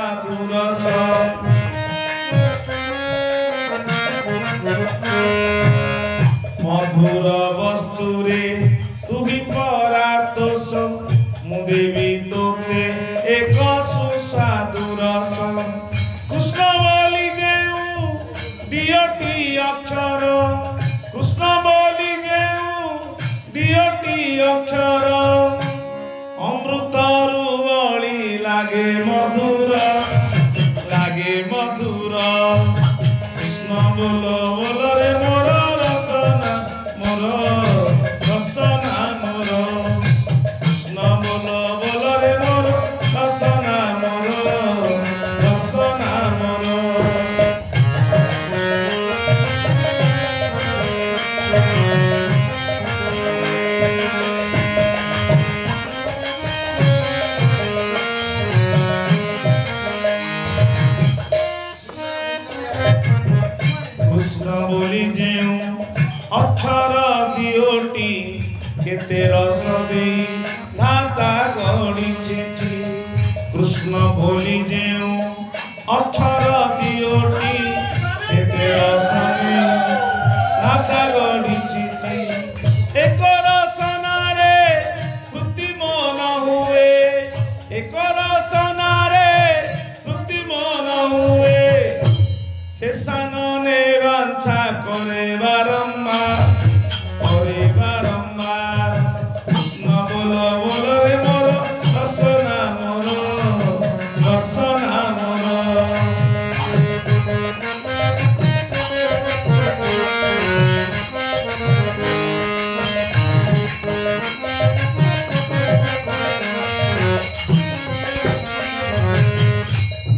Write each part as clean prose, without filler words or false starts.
ସୁସ୍ୱାଦୁ ରସ ମଧୁର ବସ୍ତୁରେ ତୁହି ପରା ତୋଷ ମୁଁ ଦେବି ତୋତେ ଏକ ସୁସ୍ୱାଦୁ ରସ କୃଷ୍ଣ ବୋଲି ଯେଉଁ ଦିଓଟି ଅକ୍ଷର କୃଷ୍ଣ ବୋଲି ଯେଉଁ ଦିଓଟି ଅକ୍ଷର ଅମୃତରୁ ବଳି ଲାଗେ ମଧୁର କୃଷ୍ଣ ବୋଲ ବୋଲରେ ମୋର ରସନା ମୋର ରସନା ମୋର କୃଷ୍ଣ ବୋଲ ବୋଲରେ ମୋର ରସନା ମୋର ରସନା ମୋର কৃষ্ণ বলি যেউ অক্ষর দিওটি কেতে রস দেই ধাতা গড়িছে কৃষ্ণ বলি যেউ অক্ষর দিওটি কেতে রস দেই ধাতা গড়িছে এক রসনারে তৃপ্তি মন হুয়ে এক রসনারে তৃপ্তি মন হুয়ে শেষাননে বাঞ্ছা করে বারম্বার কৃষ্ণ বল বলরে মোর রসনা মোর রসনা মোর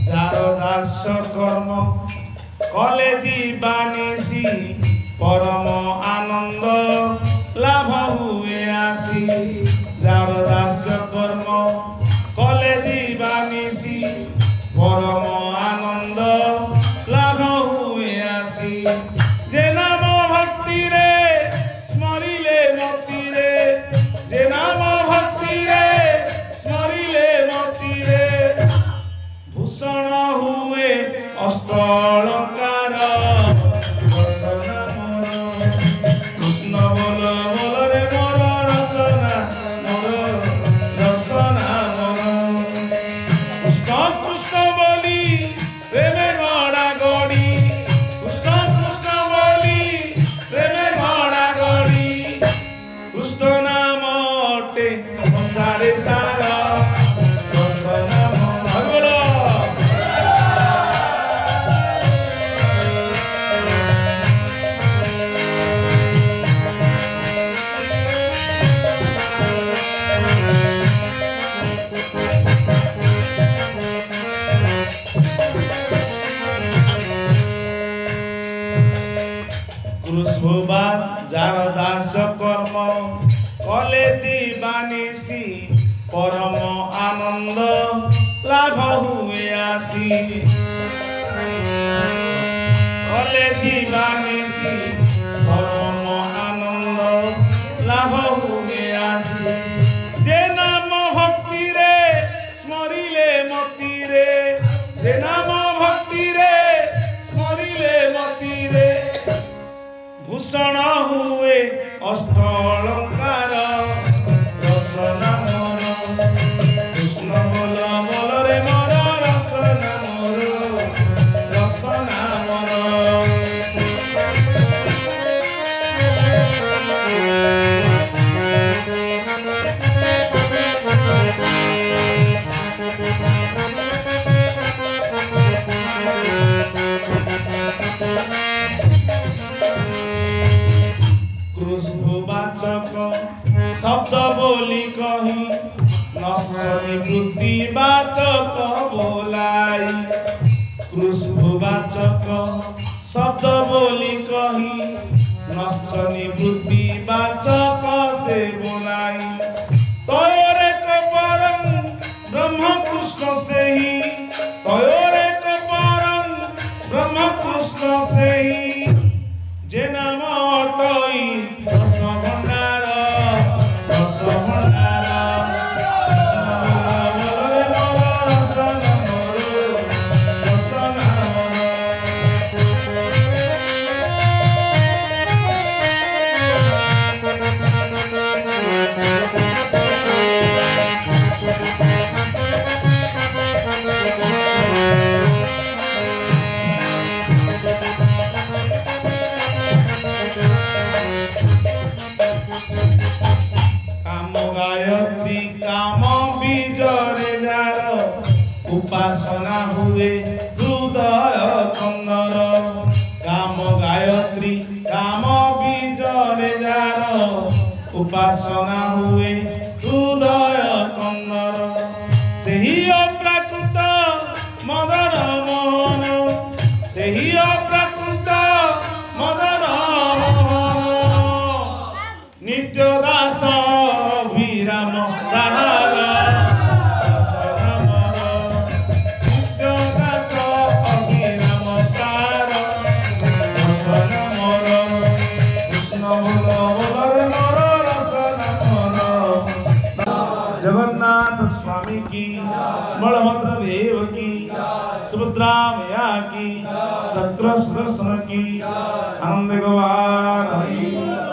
যার দাস্য কর্ম কলে দিবানিসি পরম আনন্দ লাভ হুয়ে আসি যার দাস্য কর্ম কলে দিবানিসি পরম আনন্দ লাভ হুয়ে আসি যে নাম ভক্তি রে স্মরিলে মতি রে যে নাম ভক্তি রে স্মরিলে মতি রে ভূষণ হুয়ে অষ্টলঙ্কার রসনা মোর কৃষ্ণ বল বলরে মোর রসনা মোর রসনা মোর কৃষ্ণ কৃষ্ণ বলি প্রেমে গড়া গড়ি কৃষ্ণ কৃষ্ণ বলি প্রেমে গড়া গড়ি কৃষ্ণ নাম অটে সংসারে সার রসনা মোর কৃষ্ণবাদ যার দাস কর্ম কলে দিবানিসি পরম আনন্দ লাভ হুয়ে আসি কলে দিবানিসি পরম আনন্দ লাভ হুয়ে আসি যে নাম ভক্তি রে স্মরিলে মতি রে যে নাম ভক্তি রে স্মরিলে মতি রে ভূষণ হুয়ে অষ্টলঙ্কার রসনা মোর কৃষ্ণ বল বলরে মোর রসনা মোর রসনা মোর কৃষ্ণবাচক শব্দ বলি কহি নষ্ট নিবৃত্তি বাচক বোলাই কৃষ্ণবাচক শব্দ বলি কহি নষ্ট নিবৃত্তি বাচক সে বোলাই তয়রে কপরং ব্রহ্ম কৃষ্ণ সেহি তয়রে কপরং ব্রহ্ম কৃষ্ণ সেহি যে নাম অটই রসভণ্ডার রসভণ্ডার काम गायत्री काम बीजरे जार उपासना हुए हृदय कंदर काम गायत्री काम बीजरे जार उपासना हुए हृदय कंदर सेही अप्राकृत मदन मोहन सेही अप्राकृत मदन नित्य दास अभिराम ताहार दास रामर नित्य दास अभिराम ताहार दास रामर कृष्ण बोल बोलरे नर रस नामर जगन्नाथ स्वामी की बलभद्र देव की सुभद्रा मैया की चक्र सुदर्शन की आनंद गवार